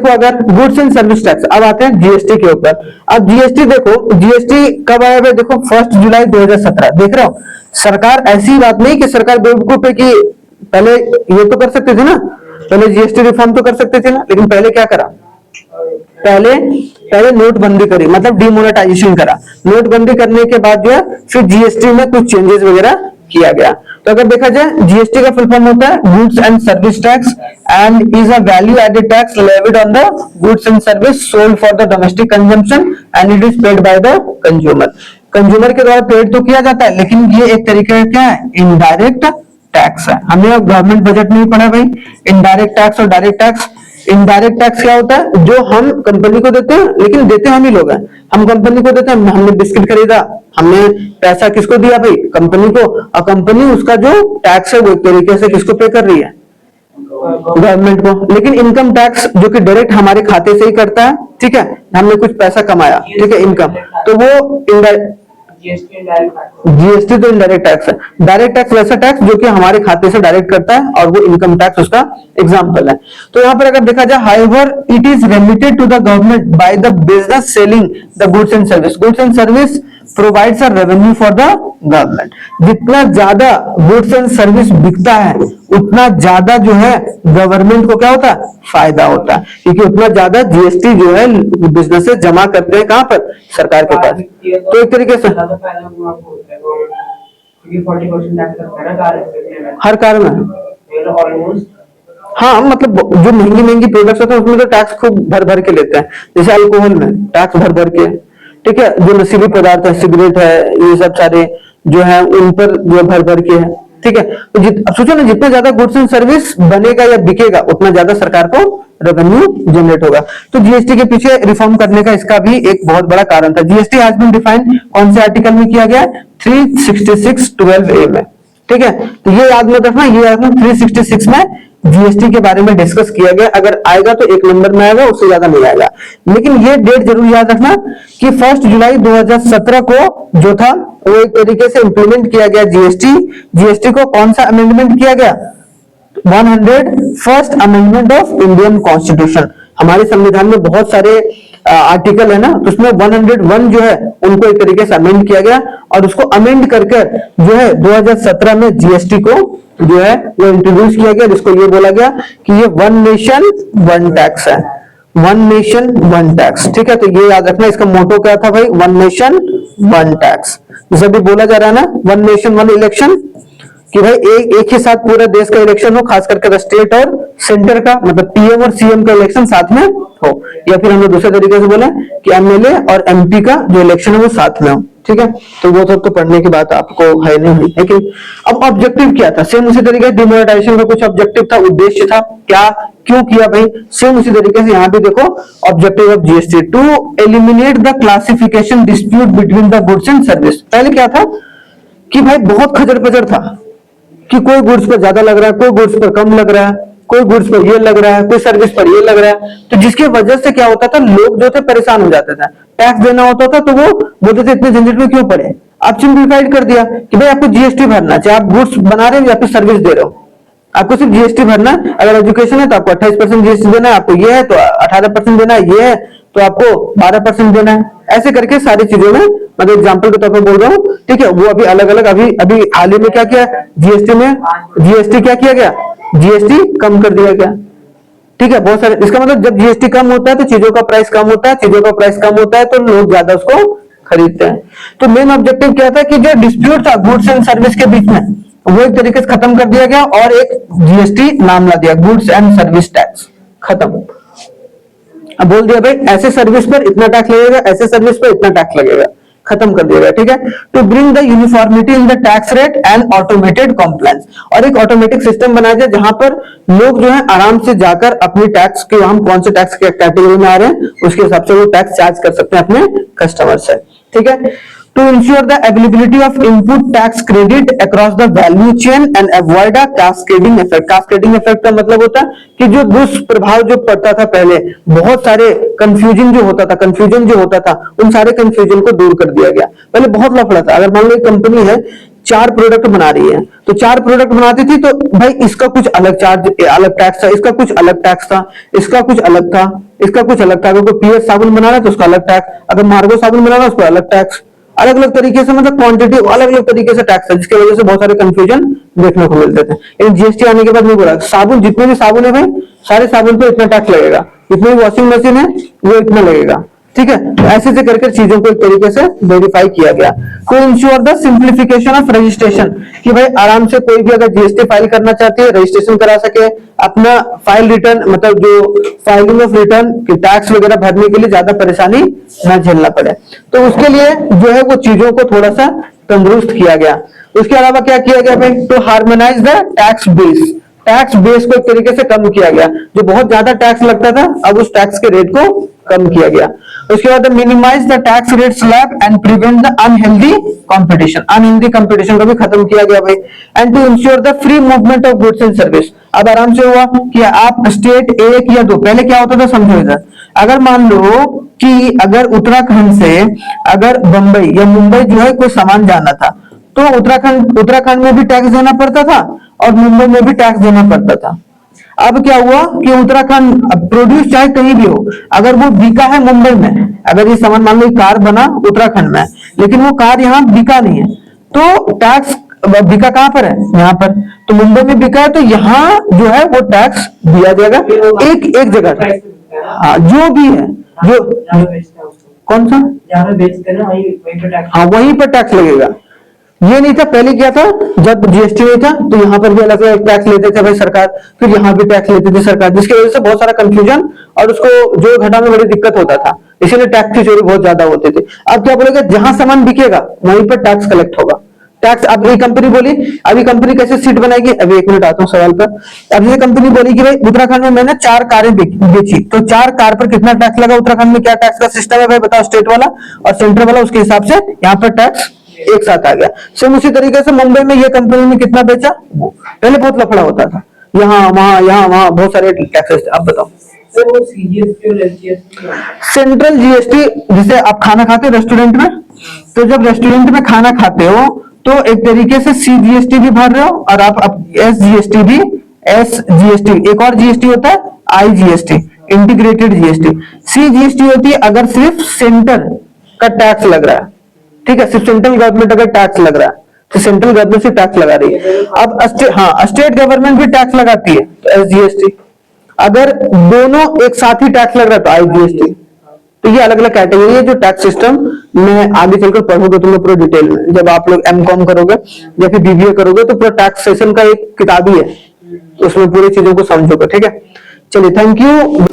देखो अगर goods and service tax, अब आते हैं जीएसटी के ऊपर। अब जीएसटी देखो, जीएसटी कब आया भाई, देखो 1 जुलाई 2017। देख रहे हो, सरकार ऐसी बात नहीं कि सरकार बेवकूफ है कि पहले ये तो कर सकते थे ना, पहले जीएसटी रिफॉर्म तो कर सकते थे ना, लेकिन पहले क्या करा, पहले पहले नोटबंदी करी, मतलब डिमोनेटाइजेशन करा। नोटबंदी करने के बाद जो है फिर जीएसटी में कुछ चेंजेस वगैरह किया गया। तो अगर देखा जाए जीएसटी का फुल फॉर्म होता है goods and service tax and is a value added tax levied on the goods and service sold for the domestic consumption and it is paid by the consumer. Consumer के द्वारा paid तो किया जाता है, लेकिन ये एक तरीके का क्या है, इनडायरेक्ट टैक्स है। हमने अब गवर्नमेंट बजट में ही पढ़ा भाई, इनडायरेक्ट टैक्स और डायरेक्ट टैक्स। इनडायरेक्ट टैक्स क्या होता है, जो हम कंपनी को देते हैं, लेकिन देते हम ही लोग हैं, हम कंपनी को देते हैं, हमने बिस्किट खरीदा, हमने पैसा किसको दिया भाई, कंपनी को, और कंपनी उसका जो टैक्स है वो एक तरीके से किसको पे कर रही है, गवर्नमेंट को। लेकिन इनकम टैक्स जो कि डायरेक्ट हमारे खाते से ही करता है, ठीक है, हमने कुछ पैसा कमाया, ठीक है, इनकम, तो वो जीएसटी तो इनडायरेक्ट टैक्स है। डायरेक्ट टैक्स वैसा टैक्स जो कि हमारे खाते से डायरेक्ट करता है, और वो इनकम टैक्स उसका एग्जांपल है। तो यहाँ पर अगर देखा जाए, however it is remitted to the government by the business selling the goods and service. Goods and service provides a revenue for the government. जितना ज्यादा गुड्स एंड सर्विस बिकता है उतना ज्यादा जो है गवर्नमेंट को क्या होता है, फायदा होता है, क्योंकि उतना ज्यादा जीएसटी जो है बिजनेसेस जमा करते हैं कहां पर, सरकार के पास। तो एक तरीके से हर कार्य में, हाँ, मतलब जो महंगी महंगी प्रोडक्ट्स होते हैं उसमें तो टैक्स खूब भर भर के लेते हैं, जैसे अल्कोहल में टैक्स भर भर के, ठीक है, जो नशीली पदार्थ है, सिगरेट है, ये सब सारे जो है उन पर जो भर भर के है, ठीक है। तो अब सोचो ना, जितना ज्यादा गुड्स एंड सर्विस बनेगा या बिकेगा उतना ज्यादा सरकार को रेवेन्यू जनरेट होगा। तो जीएसटी के पीछे रिफॉर्म करने का इसका भी एक बहुत बड़ा कारण था। जीएसटी हैज बीन डिफाइंड कौन से आर्टिकल में किया गया, 366(12)A में, ठीक है। तो ये याद मत रखना, ये याद रखना 366 में जीएसटी के बारे में डिस्कस किया गया। अगर आएगा तो 1 नंबर में आएगा, उससे ज्यादा नहीं आएगा। लेकिन ये डेट जरूर याद रखना कि 1 जुलाई 2017 को जो था वो एक तरीके से इंप्लीमेंट किया गया जीएसटी। जीएसटी को कौन सा अमेंडमेंट किया गया, 101st amendment of Indian constitution. हमारे संविधान में बहुत सारे आर्टिकल है ना, तो उसमें 101 जो है उनको एक तरीके से अमेंड किया गया, और उसको अमेंड करके जो है 2017 में जीएसटी को जो है वो इंट्रोड्यूस किया गया, जिसको ये बोला गया कि ये 1 नेशन 1 टैक्स है, 1 नेशन 1 टैक्स, ठीक है। तो ये याद रखना, इसका मोटो क्या था भाई, 1 नेशन 1 टैक्स। जैसे भी बोला जा रहा है ना, 1 नेशन 1 इलेक्शन, कि भाई एक ही साथ पूरा देश का इलेक्शन हो, खास करके स्टेट और सेंटर का, मतलब पीएम और सीएम का इलेक्शन साथ में हो, या फिर हम लोग दूसरे तरीके से बोले कि एमएलए और एमपी का जो इलेक्शन है वो साथ में हो, ठीक है। तो वो सब तो पढ़ने की बात आपको है नहीं हुई, लेकिन अब ऑब्जेक्टिव क्या था, सेम उसी तरीके डिमोनेटाइजेशन का कुछ ऑब्जेक्टिव था, उद्देश्य था, क्या क्यों किया भाई, सेम उसी तरीके से यहाँ भी देखो objective of GST, to eliminate the classification dispute between the goods and service. पहले क्या था कि भाई बहुत खजर पजर था कि कोई गुड्स पर ज्यादा लग रहा है, कोई गुड्स पर कम लग रहा है, कोई गुड्स पर ये लग रहा है, कोई सर्विस पर ये लग रहा है। तो जिसकी वजह से क्या होता था, लोग जो थे परेशान हो जाते थे, टैक्स देना होता था तो वो बोलते थे इतने झंझट में क्यों पड़े। आप सिंप्लीफाइड कर दिया कि भाई आपको जीएसटी भरना, चाहे आप गुड्स बना रहे हो या फिर सर्विस दे रहे हो, आपको सिर्फ जीएसटी भरना। अगर एजुकेशन है तो आपको 28% जीएसटी देना है, आपको ये है तो 18% देना है, ये है तो आपको 12% देना है। ऐसे करके सारी चीजों में, मतलब एग्जांपल के तौर पर बोल रहा हूँ, ठीक है, वो अभी अलग अलग, अभी हाल ही में क्या किया जीएसटी में, जीएसटी क्या किया गया, जीएसटी कम कर दिया गया, ठीक है। बहुत सारे, इसका मतलब जब जीएसटी कम होता है तो चीजों का प्राइस कम होता है, चीजों का प्राइस कम होता है तो लोग ज्यादा उसको खरीदते हैं। तो मेन ऑब्जेक्टिव क्या था कि जो डिस्प्यूट था गुड्स एंड सर्विस के बीच में, वो एक तरीके से खत्म कर दिया गया, और एक जीएसटी नाम ला दिया, गुड्स एंड सर्विस टैक्स, खत्म। अब बोल दिया भाई ऐसे सर्विस पर इतना टैक्स लगेगा, ऐसे सर्विस पर इतना टैक्स लगेगा, खत्म कर दिया गया, ठीक है। To bring the uniformity in the tax rate and automated compliance, और एक ऑटोमेटिक सिस्टम बनाया जाए जहां पर लोग जो है आराम से जाकर अपनी टैक्स के, हम कौन से टैक्स के कैटेगरी में आ रहे हैं उसके हिसाब से वो टैक्स चार्ज कर सकते हैं अपने कस्टमर से, ठीक है। To ensure the availability of input tax credit across the value chain and avoid a cascading effect. Cascading effect का मतलब होता है कि जो दुष्प्रभाव जो पड़ता था पहले, बहुत सारे कंफ्यूजन जो होता था, उन सारे कंफ्यूजन को दूर कर दिया गया। पहले बहुत लफड़ा था, अगर मान लो एक कंपनी है 4 प्रोडक्ट बना रही है, तो 4 प्रोडक्ट बनाती थी तो भाई इसका कुछ अलग चार्ज, अलग टैक्स था, इसका कुछ अलग टैक्स था, इसका कुछ अलग था, इसका कुछ अलग था। अगर कोई पीएस साबुन बना रहा है तो उसका अलग टैक्स, अगर मार्गो साबुन बना रहा है उसका अलग टैक्स, अलग अलग तरीके से, मतलब क्वांटिटी अलग अलग तरीके से टैक्स है, जिसकी वजह से बहुत सारे कंफ्यूजन देखने को मिलते थे। लेकिन जीएसटी आने के बाद नहीं बोला साबुन, जितने भी साबुन है भाई सारे साबुन पे इतना टैक्स लगेगा, जितनी भी वॉशिंग मशीन है वो इतना लगेगा, ठीक है। तो ऐसे से करके चीजों को एक तरीके से वेरीफाई किया गया। To ensure the simplification of registration, कि भाई आराम से कोई भी अगर जीएसटी फाइल करना चाहती है रजिस्ट्रेशन करा सके, अपना फाइल रिटर्न मतलब जो फाइलिंग ऑफ रिटर्न की टैक्स वगैरह भरने के लिए ज्यादा परेशानी ना झेलना पड़े। तो उसके लिए जो है वो चीजों को थोड़ा सा तंदुरुस्त किया गया। उसके अलावा क्या किया गया भाई, to harmonise the tax base, tax base को एक तरीके से कम किया गया। जो बहुत ज्यादा टैक्स लगता था अब उस टैक्स के रेट को कम किया गया। उसके बाद minimise the tax rate slab and prevent the unhealthy competition, unhealthy competition को भी खत्म किया गया भाई। And to ensure the free movement of goods and service, अब आराम से हुआ कि आप स्टेट एक या दो, पहले क्या होता था समझो इधर, अगर मान लो कि अगर उत्तराखंड से अगर बंबई या मुंबई जो है कोई सामान जाना था तो उत्तराखंड में भी टैक्स देना पड़ता था और मुंबई में भी टैक्स देना पड़ता था। अब क्या हुआ कि उत्तराखंड प्रोड्यूस चाहे कहीं भी हो, अगर वो बिका है मुंबई में, अगर ये सामान मान लो कार बना उत्तराखंड में लेकिन वो कार यहाँ बिका नहीं है, तो टैक्स बिका कहां पर है, यहाँ पर, तो मुंबई में बिका है तो यहाँ जो है वो टैक्स दिया जाएगा एक जगह। हाँ जो भी है, जो कौन सा हाँ वहीं पर टैक्स लगेगा। ये नहीं था पहले, क्या था जब जीएसटी नहीं था तो यहाँ पर भी अलग अलग टैक्स लेते थे भाई सरकार, फिर यहाँ भी टैक्स लेती थी सरकार, जिसकी वजह से बहुत सारा कंफ्यूजन और उसको जो घटाने में बड़ी दिक्कत होता था, इसीलिए टैक्स की चोरी बहुत ज्यादा होती थी। अब क्या बोलेगा, जहां सामान बिकेगा वहीं पर टैक्स कलेक्ट होगा। टैक्स अब ये कंपनी बोली, अभी कंपनी कैसे सीट बनाएगी, अभी एक मिनट आता हूँ सवाल पर। अब ये कंपनी बोली कि भाई उत्तराखंड में मैंने 4 कारें बेची, तो 4 कार पर कितना टैक्स लगा, उत्तराखंड में क्या टैक्स का सिस्टम है भाई बताओ, स्टेट वाला और सेंट्रल वाला, उसके हिसाब से यहाँ पर टैक्स एक साथ आ गया। सेम उसी तरीके से मुंबई में ये कंपनी ने कितना बेचा, पहले बहुत लफड़ा होता था, यहाँ वहां बहुत सारे टैक्सेस थे। अब बताओ सेंट्रल जीएसटी, जैसे आप खाना खाते हो रेस्टोरेंट में, तो जब रेस्टोरेंट में खाना खाते हो तो एक तरीके से सीजीएसटी भी भर रहे हो और आप एसजीएसटी भी, एसजीएसटी एक और जीएसटी होता है आईजीएसटी, इंटीग्रेटेड जीएसटी। सीजीएसटी होती है अगर सिर्फ सेंटर का टैक्स लग रहा है, ठीक है, सिर्फ सेंट्रल गवर्नमेंट अगर टैक्स लग रहा है तो सेंट्रल गवर्नमेंट से टैक्स लगा रही है। अब स्टेट गवर्नमेंट भी टैक्स लगाती है तो एसजीएसटी, अगर दोनों एक साथ ही टैक्स लग रहा है तो आईजीएसटी। तो ये अलग अलग कैटेगरी है जो टैक्स सिस्टम में आगे चलकर पढ़ोगे तुम लोग पूरे डिटेल में, जब आप लोग एमकॉम करोगे या फिर बीबीए करोगे तो पूरा टैक्सेशन का एक किताब ही है, उसमें पूरी चीजों को समझोगे, ठीक है। चलिए थैंक यू।